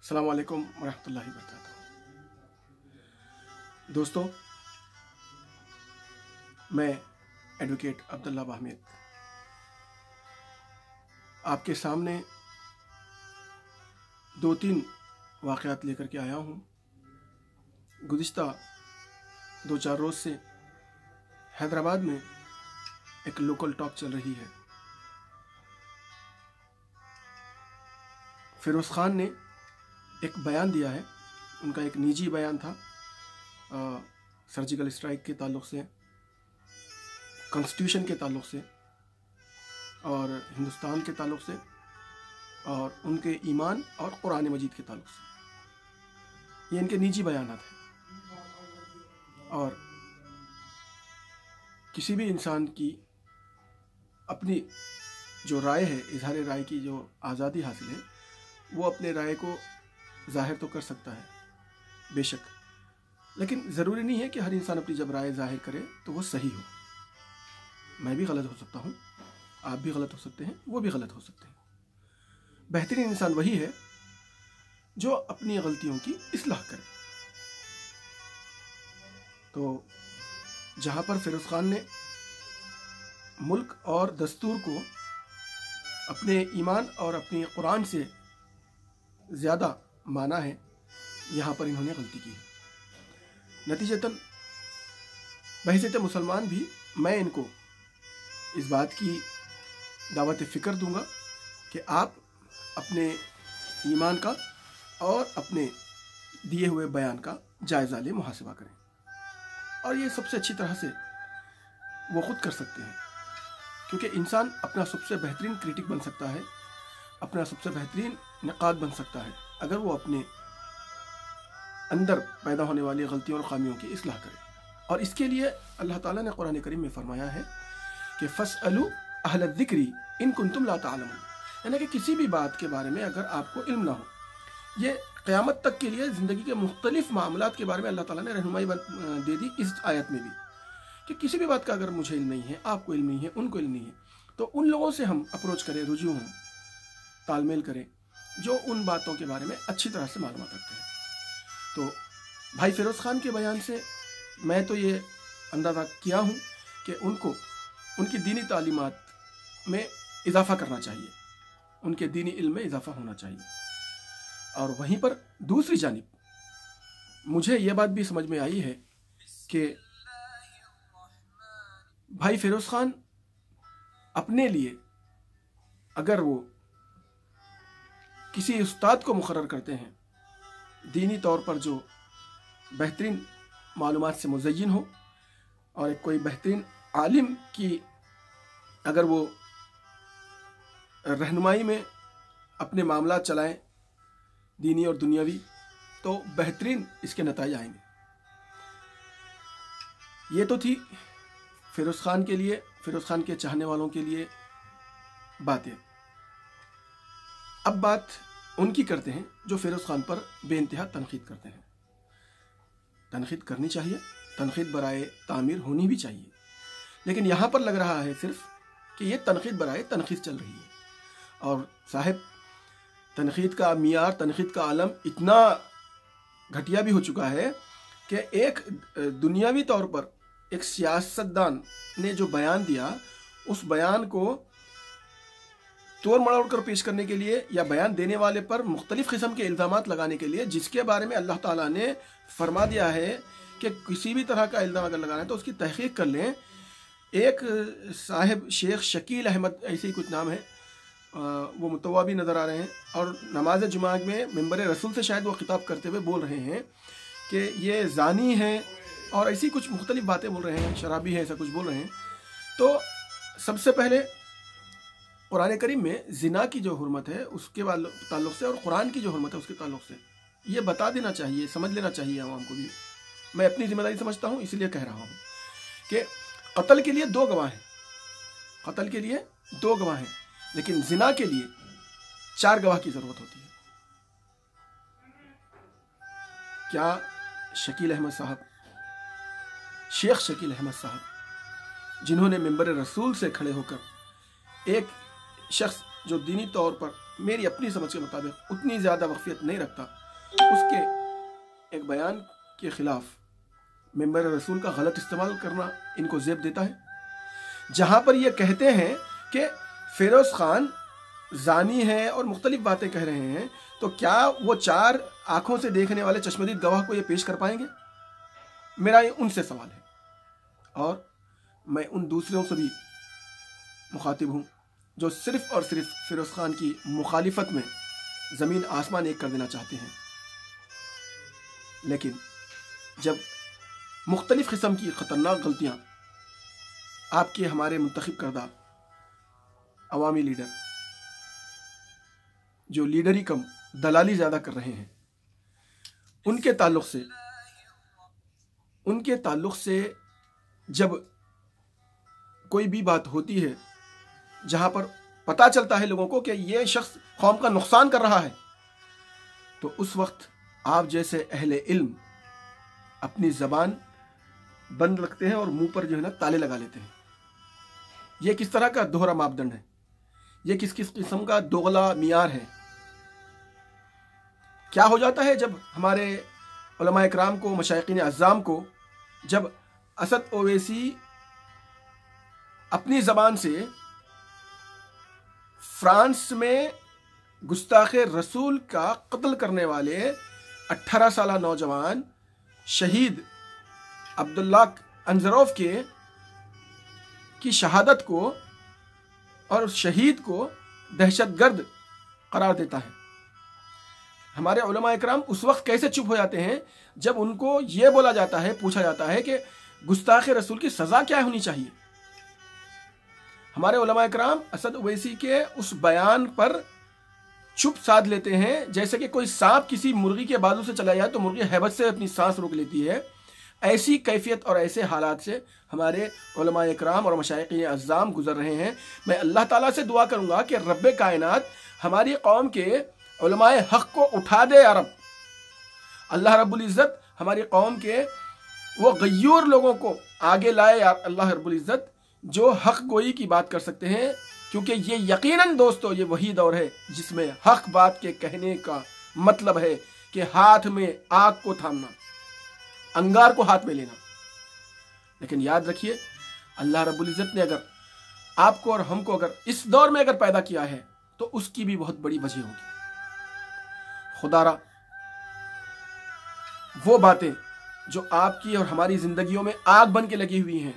अस्सलाम वालेकुम वरहमतुल्लाहि वबरकातुहू। दोस्तों, मैं एडवोकेट अब्दुल्ला बाहमेद आपके सामने 2-3 वाक़यात लेकर के आया हूँ। गुज़िश्ता 2-4 रोज़ से हैदराबाद में एक लोकल टॉक चल रही है। फ़िरोज़ ख़ान ने एक बयान दिया है। उनका एक निजी बयान था सर्जिकल स्ट्राइक के ताल्लुक़ से, कॉन्स्टिट्यूशन के ताल्लुक़ से और हिंदुस्तान के ताल्लुक़ से और उनके ईमान और कुरान मजीद के ताल्लुक़ से। ये इनके निजी बयानात हैं और किसी भी इंसान की अपनी जो राय है, इज़हार राय की जो आज़ादी हासिल है, वो अपने राय को ज़ाहिर तो कर सकता है बेशक, लेकिन ज़रूरी नहीं है कि हर इंसान अपनी जब राय ज़ाहिर करे तो वो सही हो। मैं भी गलत हो सकता हूँ, आप भी गलत हो सकते हैं, वो भी गलत हो सकते हैं। बेहतरीन इंसान वही है जो अपनी गलतियों की इस्लाह करे। तो जहाँ पर फ़िरोज़ ख़ान ने मुल्क और दस्तूर को अपने ईमान और अपनी कुरान से ज़्यादा माना है, यहाँ पर इन्होंने गलती की है। नतीजतन बहैसियत मुसलमान भी मैं इनको इस बात की दावत फ़िक्र दूंगा कि आप अपने ईमान का और अपने दिए हुए बयान का जायज़ा ले, मुहासिबा करें। और ये सबसे अच्छी तरह से वो ख़ुद कर सकते हैं, क्योंकि इंसान अपना सबसे बेहतरीन क्रिटिक बन सकता है, अपना सबसे बेहतरीन नक़ाद बन सकता है अगर वो अपने अंदर पैदा होने वाली गलतियों और ख़ामियों की इस्लाह करे। और इसके लिए अल्लाह ताला ने कुरान करीम में फ़रमाया है कि फ़स्अलू अहल ज़िक्री इन कुंतुम ला तालमून, यानी कि किसी भी बात के बारे में अगर आपको इल्म ना हो। ये क़यामत तक के लिए ज़िंदगी के मुख्तलिफ़ मामलात के बारे में अल्लाह ताला ने रहनुमाई दे दी इस आयत में भी, कि किसी भी बात का अगर मुझे इल्म नहीं है, आपको इल्म नहीं है, उनको इल्म नहीं है, तो उन लोगों से हम अप्रोच करें, रुजू हों, तालमेल करें जो उन बातों के बारे में अच्छी तरह से मालूमात रखते हैं। तो भाई फ़िरोज़ ख़ान के बयान से मैं तो ये अंदाज़ा किया हूँ कि उनको उनकी दीनी तालीमात में इजाफ़ा करना चाहिए, उनके दीनी इल्म में इजाफ़ा होना चाहिए। और वहीं पर दूसरी जानिब मुझे ये बात भी समझ में आई है कि भाई फ़िरोज़ ख़ान अपने लिए अगर वो किसी उस्ताद को मुक़र्रर करते हैं दीनी तौर पर जो बेहतरीन मालूमात से मुज़य्यन हो, और एक कोई बेहतरीन आलिम की अगर वो रहनुमाई में अपने मामला चलाएं दीनी और दुनियावी, तो बेहतरीन इसके नतीजे आएंगे। ये तो थी फ़िरोज़ ख़ान के लिए, फ़िरोज़ ख़ान के चाहने वालों के लिए बातें। अब बात उनकी करते हैं जो फ़िरोज़ ख़ान पर बेइंतहा तनक़ीद करते हैं। तनक़ीद करनी चाहिए, तनक़ीद बराए तामीर होनी भी चाहिए, लेकिन यहाँ पर लग रहा है सिर्फ कि ये तनक़ीद बराए तनक़ीद चल रही है। और साहिब, तनक़ीद का मियार, तनक़ीद का आलम इतना घटिया भी हो चुका है कि एक दुनियावी तौर पर एक सियासतदान ने जो बयान दिया, उस बयान को तोड़ मरोड़ कर पेश करने के लिए या बयान देने वाले पर मुख्तलिफ़ किस्म के इल्ज़ामात लगाने के लिए, जिसके बारे में अल्लाह ताला ने फरमा दिया है कि किसी भी तरह का इल्ज़ाम अगर लगाना है तो उसकी तहक़ीक़ कर लें। एक साहिब शेख शकील अहमद, ऐसे ही कुछ नाम है, वो मुतव्वा भी नज़र आ रहे हैं, और नमाज जुमा में मिंबर रसूल से शायद वो खिताब करते हुए बोल रहे हैं कि ये ज़ानी है और ऐसी कुछ मुख्तलिफ़ बातें बोल रहे हैं, शराबी है, ऐसा कुछ बोल रहे हैं। तो सबसे पहले कुरान करीम में ज़िना की जो हुर्मत है उसके ताल्लुक़ से और कुरान की जो हुर्मत है उसके ताल्लुक़ से ये बता देना चाहिए, समझ लेना चाहिए आवाम को भी। मैं अपनी ज़िम्मेदारी समझता हूँ, इसलिए कह रहा हूँ कि कत्ल के लिए 2 गवाह हैं, कत्ल के लिए 2 गवाह हैं, लेकिन ज़िना के लिए 4 गवाह की ज़रूरत होती है। क्या शकील अहमद साहब, शेख शकील अहमद साहब, जिन्होंने मिंबर रसूल से खड़े होकर एक शख्स जो दीनी तौर पर मेरी अपनी समझ के मुताबिक उतनी ज़्यादा वक़फ़ियत नहीं रखता, उसके एक बयान के खिलाफ मेंबर रसूल का गलत इस्तेमाल करना इनको ज़ेब देता है, जहाँ पर ये कहते हैं कि फिरोज़ खान जानी है और मुख्तलिफ बातें कह रहे हैं, तो क्या वो 4 आंखों से देखने वाले चश्मदीद गवाह को ये पेश कर पाएंगे? मेरा ये उनसे सवाल है, और मैं उन दूसरों से भी मुखातिब हूँ जो सिर्फ़ और सिर्फ फिरोज़ खान की मुखालिफत में ज़मीन आसमान एक कर देना चाहते हैं। लेकिन जब मुख्तलिफ़ किस्म की ख़तरनाक गलतियाँ आपके हमारे मुंतखब करदा अवामी लीडर जो लीडरी कम दलाली ज़्यादा कर रहे हैं, उनके ताल्लुक़ से जब कोई भी बात होती है जहाँ पर पता चलता है लोगों को कि ये शख्स कौम का नुकसान कर रहा है, तो उस वक्त आप जैसे अहले इल्म अपनी ज़बान बंद रखते हैं और मुंह पर जो है ना ताले लगा लेते हैं। ये किस तरह का दोहरा मापदंड है? ये किस किस किस्म का दोगला मियार है? क्या हो जाता है जब हमारे उलमा इकराम को, मशाइखीन अज़्ज़ाम को, जब असद ओवैसी अपनी ज़बान से फ्रांस में गुस्ताखे रसूल का कत्ल करने वाले 18 साल नौजवान शहीद अब्दुल्ला अंजरोव की शहादत को और उस शहीद को दहशतगर्द करार देता है। हमारे उलमा इकराम उस वक्त कैसे चुप हो जाते हैं जब उनको ये बोला जाता है, पूछा जाता है कि गुस्ताखे रसूल की सज़ा क्या होनी चाहिए? हमारे उलमा इकराम असद ओवैसी के उस बयान पर चुप साध लेते हैं, जैसे कि कोई सांप किसी मुर्गी के बाजू से चला जाए तो मुर्गी हैबत से अपनी सांस रोक लेती है। ऐसी कैफियत और ऐसे हालात से हमारे उलमा इकराम और मशाइखीन अज़्ज़ाम गुजर रहे हैं। मैं अल्लाह ताला से दुआ करूँगा कि रब्बे कायनात हमारी कौम के उलमाए हक़ को उठा दे या रब। अल्लाह रब्बुल इज़्ज़त हमारी कौम के वो गय्यूर लोगों को आगे लाए या अल्लाह रब्बुल इज़्ज़त, जो हक़ गोई की बात कर सकते हैं, क्योंकि ये यकीनन दोस्तों ये वही दौर है जिसमें हक़ बात के कहने का मतलब है कि हाथ में आग को थामना, अंगार को हाथ में लेना। लेकिन याद रखिए, अल्लाह रब्बुल इज़्ज़त ने अगर आपको और हमको अगर इस दौर में अगर पैदा किया है तो उसकी भी बहुत बड़ी वजह होगी। खुदारा वो बातें जो आपकी और हमारी ज़िंदगियों में आग बन के लगी हुई हैं,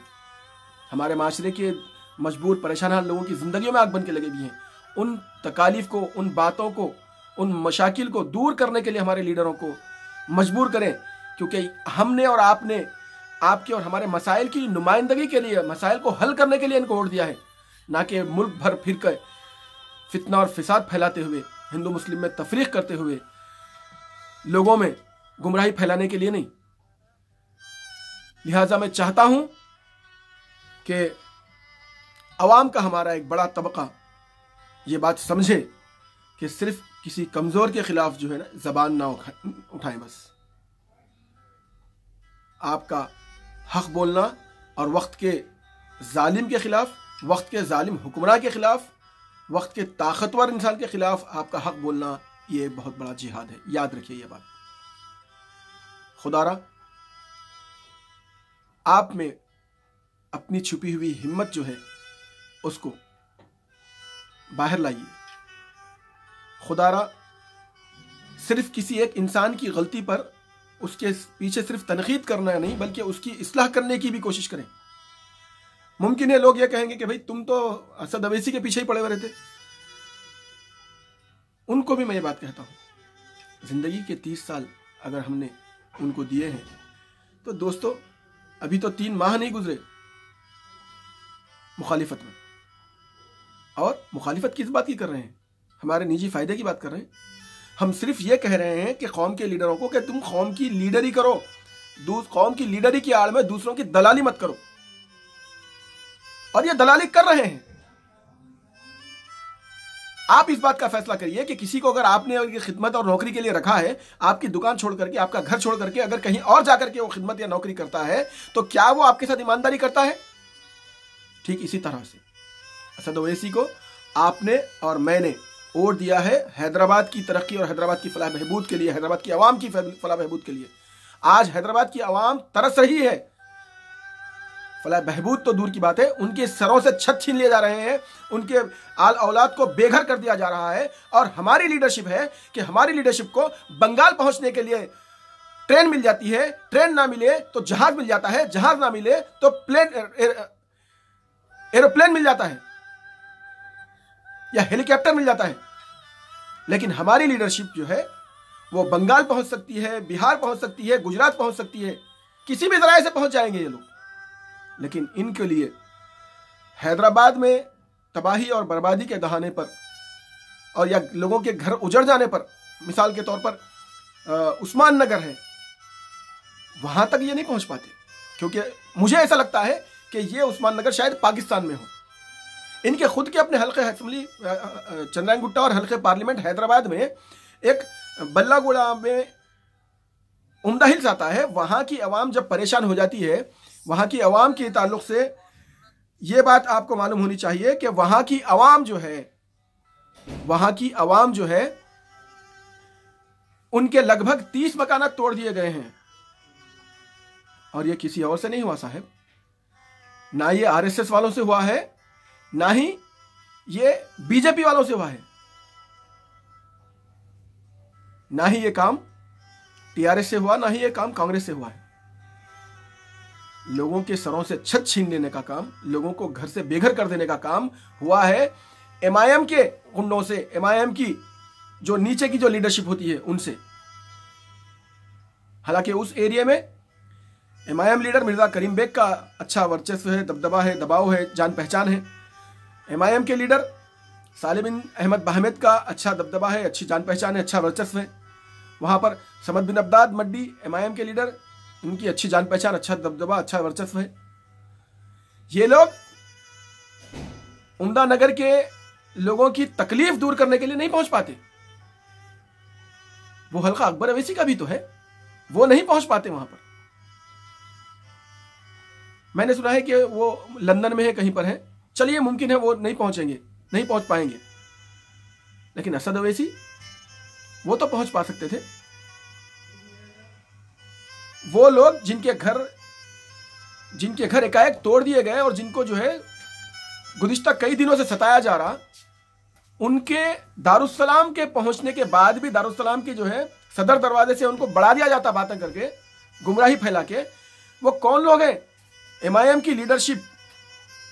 हमारे माशरे के मजबूर परेशान लोगों की ज़िंदगियों में आग बन के लगी हुई हैं, उन तकालीफ को, उन बातों को, उन मशाकिल को दूर करने के लिए हमारे लीडरों को मजबूर करें, क्योंकि हमने और आपने आपके और हमारे मसाइल की नुमाइंदगी के लिए, मसाइल को हल करने के लिए इनको वोट दिया है, ना कि मुल्क भर फिर कर फितना और फिसाद फैलाते हुए, हिंदू मुस्लिम में तफरीक करते हुए, लोगों में गुमराही फैलाने के लिए नहीं। लिहाजा मैं चाहता हूं कि अवाम का हमारा एक बड़ा तबका ये बात समझे कि सिर्फ किसी कमज़ोर के खिलाफ जो है ना ज़बान ना उठाएं। बस आपका हक़ बोलना और वक्त के जालिम के खिलाफ, वक्त के जालिम हुक्मरान के खिलाफ, वक्त के ताकतवर इंसान के खिलाफ आपका हक़ बोलना ये बहुत बड़ा जिहाद है। याद रखिए ये बात। खुदारा आप में अपनी छुपी हुई हिम्मत जो है उसको बाहर लाइए। खुदारा सिर्फ किसी एक इंसान की गलती पर उसके पीछे सिर्फ तनकीद करना नहीं, बल्कि उसकी इस्लाह करने की भी कोशिश करें। मुमकिन है लोग ये कहेंगे कि भाई तुम तो असद ओवैसी के पीछे ही पड़े हुए रहते। उनको भी मैं ये बात कहता हूँ, जिंदगी के 30 साल अगर हमने उनको दिए हैं तो दोस्तों अभी तो 3 माह नहीं गुजरे मुखालिफत में, और मुखालिफत किस बात की कर रहे हैं? हमारे निजी फायदे की बात कर रहे हैं। हम सिर्फ ये कह रहे हैं कि कौम के लीडरों को कि तुम कौम की लीडरी करो, कौम की लीडरी की आड़ में दूसरों की दलाली मत करो, और ये दलाली कर रहे हैं। आप इस बात का फैसला करिए कि किसी को अगर आपने खिदमत और नौकरी के लिए रखा है, आपकी दुकान छोड़ करके, आपका घर छोड़ करके अगर कहीं और जाकर के वो खिदमत या नौकरी करता है, तो क्या वो आपके साथ ईमानदारी करता है? ठीक इसी तरह से असद ओवैसी को आपने और मैंने वोट दिया है हैदराबाद की तरक्की और हैदराबाद की फलाह बहबूद के लिए, हैदराबाद की आवाम की फलाह बहबूद के लिए। आज हैदराबाद की आवाम तरस रही है, फलाह बहबूद तो दूर की बात है, उनके सरों से छत छीन लिए जा रहे हैं, उनके आल औलाद को बेघर कर दिया जा रहा है। और हमारी लीडरशिप है कि हमारी लीडरशिप को बंगाल पहुंचने के लिए ट्रेन मिल जाती है, ट्रेन ना मिले तो जहाज मिल जाता है, जहाज ना मिले तो एरोप्लेन मिल जाता है या हेलीकॉप्टर मिल जाता है। लेकिन हमारी लीडरशिप जो है वो बंगाल पहुंच सकती है, बिहार पहुंच सकती है, गुजरात पहुंच सकती है, किसी भी जराये से पहुंच जाएंगे ये लोग। लेकिन इनके लिए हैदराबाद में तबाही और बर्बादी के दहाने पर और या लोगों के घर उजड़ जाने पर, मिसाल के तौर पर उस्मान नगर है, वहां तक ये नहीं पहुंच पाते, क्योंकि मुझे ऐसा लगता है कि ये उस्मान नगर शायद पाकिस्तान में हो। इनके खुद के अपने हल्के असेंबली चंद्रायनगुट्टा और हल्के पार्लियामेंट हैदराबाद में एक बल्लागुड़ा में उम्दा हिल्स आता है, वहां की आवाम जब परेशान हो जाती है, वहां की आवाम के ताल्लुक से ये बात आपको मालूम होनी चाहिए कि वहां की आवाम जो है उनके लगभग 30 मकानात तोड़ दिए गए हैं। और ये किसी और से नहीं हुआ साहब, ना ये आरएसएस वालों से हुआ है, ना ही ये बीजेपी वालों से हुआ है, ना ही ये काम टीआरएस से हुआ, ना ही ये काम कांग्रेस से हुआ है। लोगों के सरों से छत छीन लेने का काम, लोगों को घर से बेघर कर देने का काम हुआ है एमआईएम के गुंडों से, एमआईएम की जो नीचे की जो लीडरशिप होती है उनसे। हालांकि उस एरिया में एमआईएम लीडर मिर्जा करीम बेग का अच्छा वर्चस्व है, दबदबा है, दबाव है, जान पहचान है। एमआईएम के लीडर सालिम बिन अहमद बाहमेद का अच्छा दबदबा है, अच्छी जान पहचान है, अच्छा वर्चस्व है। वहां पर समद बिन अब्दाद मड्डी एमआईएम के लीडर, इनकी अच्छी जान पहचान, अच्छा दबदबा, अच्छा वर्चस्व है। ये लोग उम्दा नगर के लोगों की तकलीफ दूर करने के लिए नहीं पहुंच पाते। वो हल्का अकबर अवैसी का भी तो है, वो नहीं पहुंच पाते वहां पर। मैंने सुना है कि वो लंदन में है, कहीं पर है, चलिए मुमकिन है वो नहीं पहुंचेंगे, नहीं पहुंच पाएंगे। लेकिन असद अवैसी वो तो पहुंच पा सकते थे। वो लोग जिनके घर एकाएक तोड़ दिए गए और जिनको जो है गुज़िश्ता कई दिनों से सताया जा रहा, उनके दारुस्सलाम के पहुंचने के बाद भी दारुस्सलाम के जो है सदर दरवाजे से उनको बढ़ा दिया जाता, बातें करके, गुमराही फैला के। वो कौन लोग हैं? एमआईएम की लीडरशिप,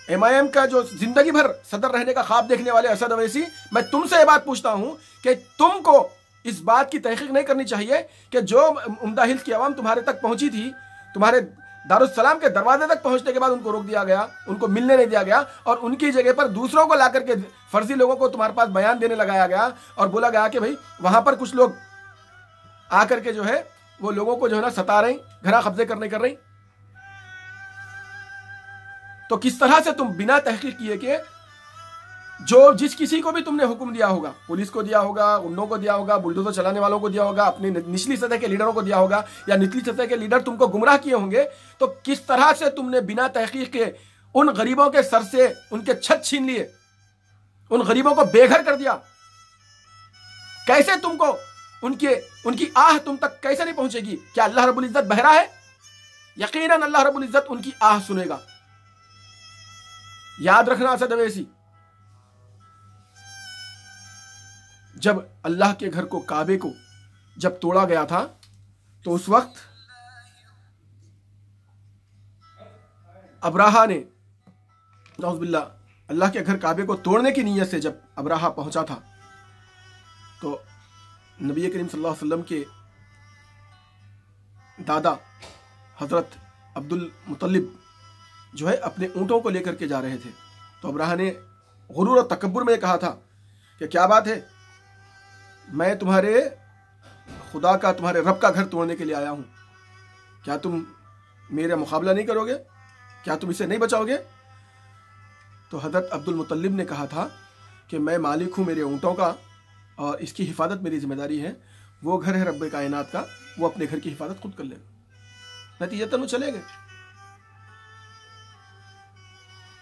एमआईएम का जो जिंदगी भर सदर रहने का ख्वाब देखने वाले असद अवैसी। मैं तुमसे ये बात पूछता हूं कि तुमको इस बात की तहकीक नहीं करनी चाहिए कि जो उम्दा हिल्स की आवाम तुम्हारे तक पहुंची थी, तुम्हारे दारुस्सलाम के दरवाजे तक पहुंचने के बाद उनको रोक दिया गया, उनको मिलने नहीं दिया गया, और उनकी जगह पर दूसरों को लाकर के फर्जी लोगों को तुम्हारे पास बयान देने लगाया गया और बोला गया कि भाई वहां पर कुछ लोग आकर के जो है वो लोगों को जो है ना सता रहे, घरा कब्जे करने कर रही। तो किस तरह से तुम बिना तहकीक किए कि जो जिस किसी को भी तुमने हुक्म दिया होगा, पुलिस को दिया होगा, गुंडों को दिया होगा, बुलडोजर चलाने वालों को दिया होगा, अपनी निचली सतह के लीडरों को दिया होगा, या निचली सतह के लीडर तुमको गुमराह किए होंगे, तो किस तरह से तुमने बिना तहकीक के उन गरीबों के सर से उनके छत छीन लिए, उन गरीबों को बेघर कर दिया? कैसे तुमको उनकी आह तुम तक कैसे नहीं पहुंचेगी? क्या अल्लाह रब्बुल इज्जत बहरा है? यकीनन अल्लाह रब्बुल इज्जत उनकी आह सुनेगा। याद रखना असद अवैसी, जब अल्लाह के घर को, काबे को जब तोड़ा गया था, तो उस वक्त अब्राहा ने नऊज़ुबिल्लाह अल्लाह के घर काबे को तोड़ने की नीयत से जब अब्राहा पहुंचा था, तो नबी करीम सल्लल्लाहु अलैहि वसल्लम के दादा हजरत अब्दुल मुत्तलिब जो है अपने ऊँटों को लेकर के जा रहे थे। तो अब्राहा ने गुरूर और तकब्बुर में कहा था कि क्या बात है, मैं तुम्हारे खुदा का, तुम्हारे रब का घर तोड़ने के लिए आया हूं, क्या तुम मेरा मुकाबला नहीं करोगे? क्या तुम इसे नहीं बचाओगे? तो हजरत अब्दुल मुत्तलिब ने कहा था कि मैं मालिक हूं मेरे ऊँटों का और इसकी हिफाजत मेरी जिम्मेदारी है। वो घर है रब्बे कायनात का, वो अपने घर की हिफाजत खुद कर लेगा। नतीजतन वो चले गए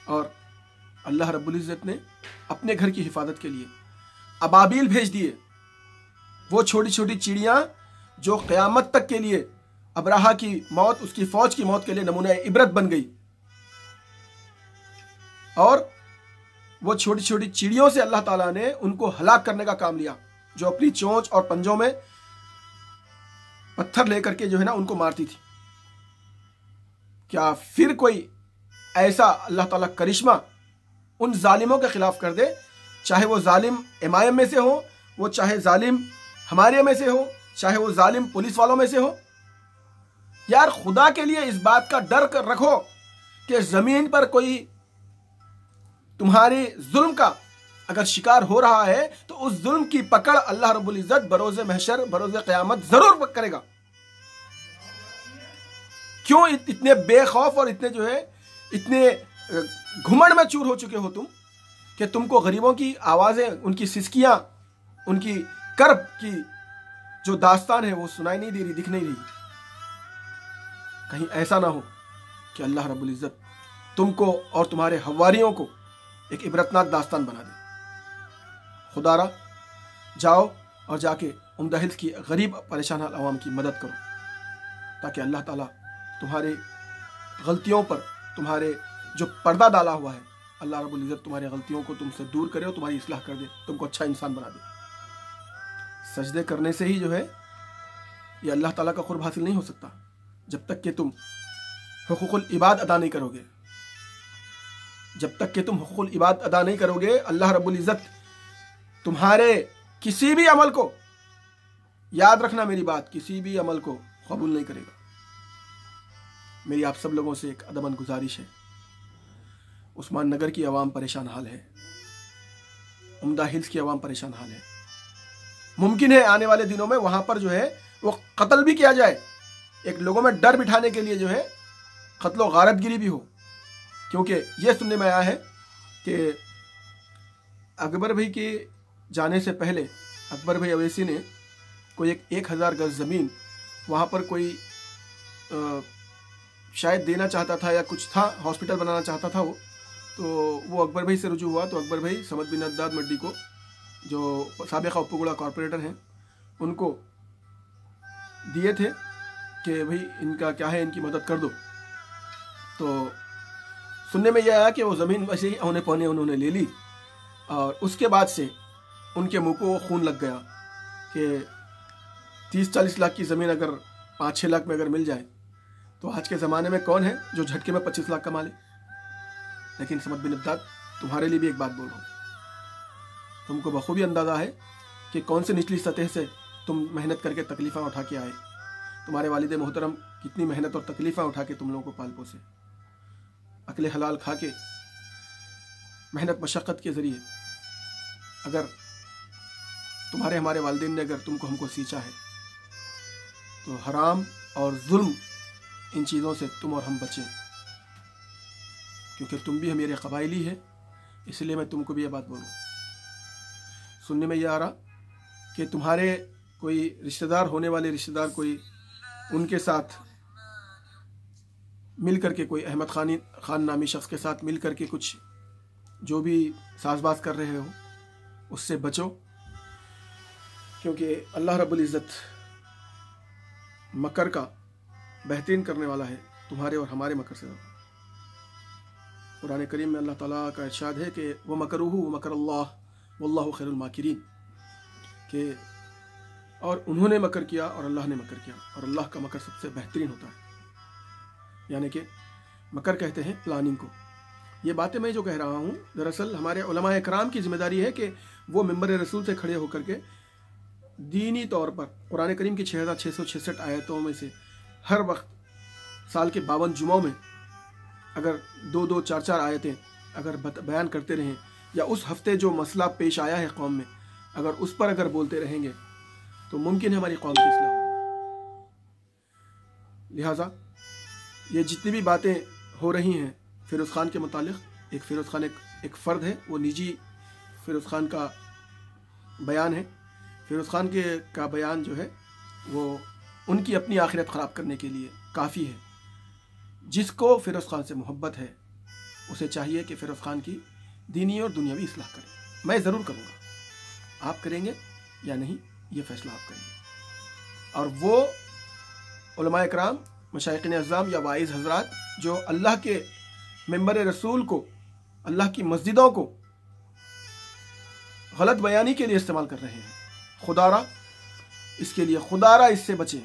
और अल्लाह रब्बुल इज़्ज़त ने अपने घर की हिफाजत के लिए अबाबील भेज दिए, वो छोटी छोटी चिड़ियां जो क़यामत तक के लिए अबराहा की मौत, उसकी फौज की मौत के लिए नमूना इबरत बन गई। और वो छोटी छोटी चिड़ियों से अल्लाह ताला ने उनको हलाक करने का काम लिया, जो अपनी चोंच और पंजों में पत्थर लेकर के जो है ना उनको मारती थी। क्या फिर कोई ऐसा अल्लाह ताला करिश्मा उन जालिमों के खिलाफ कर दे, चाहे वो जालिम एमआईएम में से हो, वो चाहे जालिम हमारे में से हो, चाहे वो जालिम पुलिस वालों में से हो। यार खुदा के लिए इस बात का डर कर रखो कि जमीन पर कोई तुम्हारे जुल्म का अगर शिकार हो रहा है तो उस जुल्म की पकड़ अल्लाह रब्बुल इज्जत बरोज़े महशर, बरोज़े क़यामत जरूर करेगा। क्यों इतने बेखौफ और इतने जो है इतने घुमंड में चूर हो चुके हो तुम कि तुमको गरीबों की आवाजें, उनकी सिसकियां, उनकी कर्ब की जो दास्तान है वो सुनाई नहीं दे रही, दिख नहीं रही। कहीं ऐसा ना हो कि अल्लाह रब्बुल इज्जत तुमको और तुम्हारे हवारियों को एक इबरतनाक दास्तान बना दे। खुदारा जाओ और जाके उम्दा हिल्स की गरीब परेशान अवाम की मदद करो, ताकि अल्लाह ताला तुम्हारे गलतियों पर, तुम्हारे जो पर्दा डाला हुआ है, अल्लाह रब्बुल इज्जत तुम्हारी गलतियों को तुमसे दूर करे और तुम्हारी इस्लाह कर दे, तुमको अच्छा इंसान बना दे। सजदे करने से ही जो है ये अल्लाह ताला का कुर्ब हासिल नहीं हो सकता जब तक कि तुम हुकूकुल इबाद अदा नहीं करोगे। जब तक कि तुम हुकूकुल इबाद अदा नहीं करोगे, अल्लाह रब्बुल इज्जत तुम्हारे किसी भी अमल को, याद रखना मेरी बात, किसी भी अमल को कबूल नहीं करेगा। मेरी आप सब लोगों से एक अदबन गुजारिश है, उस्मान नगर की आवाम परेशान हाल है, उम्दा हिल्स की आवाम परेशान हाल है। मुमकिन है आने वाले दिनों में वहां पर जो है वो कत्ल भी किया जाए, एक लोगों में डर बिठाने के लिए जो है कत्लो गारतगिरी भी हो। क्योंकि ये सुनने में आया है कि अकबर भाई के जाने से पहले अकबर भाई अवैसी ने कोई 1000 गज ज़मीन वहाँ पर कोई शायद देना चाहता था या कुछ था, हॉस्पिटल बनाना चाहता था वो। तो वो अकबर भाई से रुजू हुआ तो अकबर भाई समद बिन अद्दाद मड्डी को, जो साबिक़ा उप्पुगुड़ा कॉरपोरेटर हैं, उनको दिए थे कि भाई इनका क्या है, इनकी मदद कर दो। तो सुनने में यह आया कि वो ज़मीन वैसे ही औने पौने उन्होंने ले ली और उसके बाद से उनके मुंह को खून लग गया कि 30-40 लाख की ज़मीन अगर 5-6 लाख में अगर मिल जाए तो आज के ज़माने में कौन है जो झटके में 25 लाख कमा ले। लेकिन समद बिन अद्दाद, तुम्हारे लिए भी एक बात बोल रहा हूँ, तुमको बखूबी अंदाज़ा है कि कौन से निचली सतह से तुम मेहनत करके तकलीफ़ें उठा के आए। तुम्हारे वालिद मोहतरम कितनी मेहनत और तकलीफ़ें उठा के तुम लोगों को पाल पोसे, अकले हलाल खा के, मेहनत मशक्क़त के ज़रिए। अगर तुम्हारे हमारे वालिदैन ने अगर तुमको हमको सींचा है तो हराम और जुल्म इन चीज़ों से तुम और हम बचें, क्योंकि तुम भी मेरे कबाइली है, इसलिए मैं तुमको भी ये बात बोलूँ। सुनने में ये आ रहा कि तुम्हारे कोई रिश्तेदार, होने वाले रिश्तेदार, कोई उनके साथ मिल करके, कोई अहमद खान नामी शख्स के साथ मिल करके कुछ जो भी साजबाज कर रहे हो, उससे बचो, क्योंकि अल्लाह रब्बुल इज़्ज़त मकर का बेहतरीन करने वाला है, तुम्हारे और हमारे मकर से। कुरान करीम में अल्लाह ताला का इरशाद है कि वो मकरूहु व मकर अल्लाह वल्लाहु खैरुल माकिरीन, कि और उन्होंने मकर किया और अल्लाह ने मकर किया, और अल्लाह का मकर सबसे बेहतरीन होता है। यानी कि मकर कहते हैं प्लानिंग को। ये बातें मैं जो कह रहा हूँ, दरअसल हमारे उलमा इकराम की जिम्मेदारी है कि वो मिंबर रसूल से खड़े होकर के दीनी तौर पर कुरान करीम की 6666 आयतों में से हर वक्त साल के 52 जुमाओं में अगर 2-2, 4-4 आयतें अगर बयान करते रहें, या उस हफ्ते जो मसला पेश आया है कौम में, अगर उस पर अगर बोलते रहेंगे तो मुमकिन है हमारी कौम की इस्लाह हो। लिहाजा ये जितनी भी बातें हो रही हैं फ़िरोज़ ख़ान के मुतालिक, एक फ़िरोज़ ख़ान एक फ़र्द है, वो निजी फ़िरोज़ ख़ान का बयान है। फ़िरोज़ ख़ान का बयान जो है वो उनकी अपनी आखिरत ख़राब करने के लिए काफ़ी है। जिसको फ़िरोज़ ख़ान से मोहब्बत है उसे चाहिए कि फ़िरोज़ ख़ान की दीनी और दुनियावी इस्लाह करे। मैं ज़रूर करूँगा। आप करेंगे या नहीं, ये फैसला आप करेंगे। और वो उलमाए इकराम, मशाइखिन अज़्ज़ाम या वाइज़ हजरात जो अल्लाह के मिंबर रसूल को, अल्लाह की मस्जिदों को गलत बयानी के लिए इस्तेमाल कर रहे हैं, खुदारा इसके लिए खुदारा इससे बचे,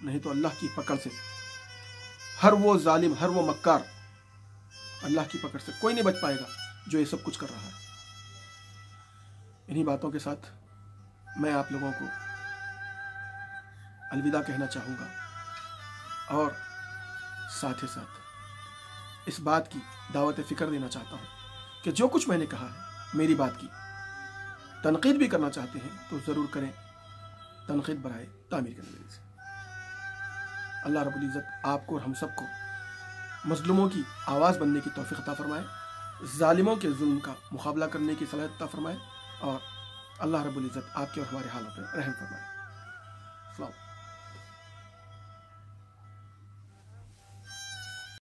नहीं तो अल्लाह की पकड़ से हर वो जालिम, हर वो मक्कार, अल्लाह की पकड़ से कोई नहीं बच पाएगा जो ये सब कुछ कर रहा है। इन्हीं बातों के साथ मैं आप लोगों को अलविदा कहना चाहूँगा और साथ ही साथ इस बात की दावत फ़िक्र देना चाहता हूँ कि जो कुछ मैंने कहा है, मेरी बात की तनकीद भी करना चाहते हैं तो ज़रूर करें, तनकीद बराए तामीर के नज़रिए से। अल्लाह रब्बुल इज़्ज़त आपको और हम सबको मज़लूमों की आवाज़ बनने की तौफ़ीक़ अता फ़रमाए, ज़ालिमों के जुल्म का मुकाबला करने की सलाहियत अता फ़रमाए और अल्लाह रब्बुल इज़्ज़त आपके और हमारे हालों पर रहम फ़रमाए।